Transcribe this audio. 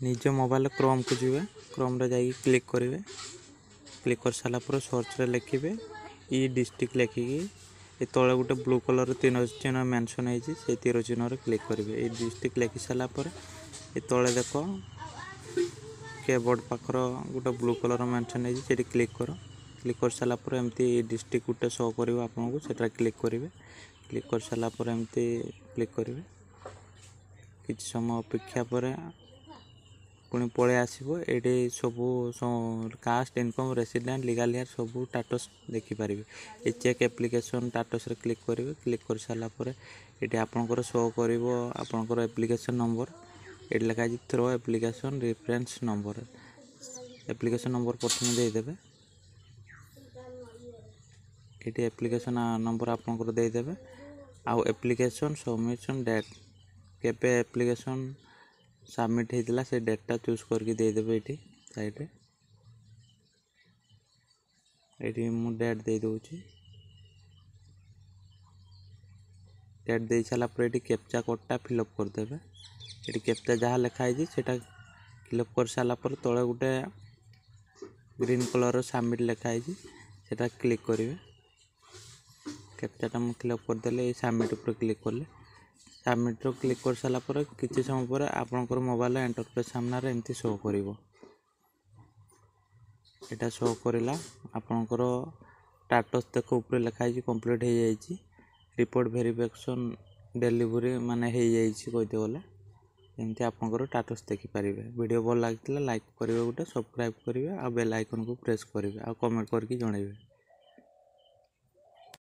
निज mobile Chrome को जी Chrome रे जाइए क्लिक करेंगे। क्लिक कर सारा पर सर्च रे लिखे ई डिस्ट्रिक्ट लेखिकी ये तले गोटे ब्लू कलर तीन चिन्ह मेंशन होती से तीर चिन्ह क्लिक करेंगे। ये डिस्ट्रिक्ट लिखि सारा पर ये तले देख कीबोर्ड पाखर गोटे ब्लू कलर मेंशन होती क्लिक कर सारा पर एमती डिस्ट्रिक्ट गोटे शो कर आपको से क्लिक करेंगे। क्लिक कर सारा पर एमती क्लिक करेंगे। किसी समय अपेक्षा पर पुणी पलि आसो ये सब caste income resident legal heir सब स्टेटस देखिपारे। ये चेक एप्लिकेशन स्टेटस रे क्लिक करेंगे। क्लिक कर सारा पर ये आपंकर शो कर आपंकर एप्लिकेशन नंबर ये लिखाई through application reference number. Application number प्रथम देदेवे। ये एप्लिकेशन नंबर आपंकर देदेवे। आउ एप्लिकेशन सबमिशन डेट केबे एप्लिकेशन सबमिट होता से डेटा चूज करके देदेवे। ये साइड ये मु डेट दे दूची। डेट दे सारा पर ये कैप्चा कोडटा फिलअप करदेवे। ये कैप्चा जहाँ लिखाई से फिलअप कर सारा पर तले गोटे ग्रीन कलर सबमिट लिखाई से क्लिक करेंगे। कैप्चाटा मुझे फिलअप करदे सबमिट पर क्लिक कले सबमिट क्लिक कर सारा पर किसी समय पर आपंकर मोबाइल इंटरफेस सामने एमती शो कर यहाँ शो करला आपंकर स्टेटस देख ऊपर लिखाई कंप्लीट हो जाए। रिपोर्ट वेरिफिकेशन डिलीवरी माने हो जाए कहते गले एमती आपंकर स्टेटस देखिपारे। वीडियो भल लगी लाइक करेंगे गोटे सब्सक्राइब करेंगे आ बेल आइकन को प्रेस करेंगे आ कमेंट करके जणाइबे।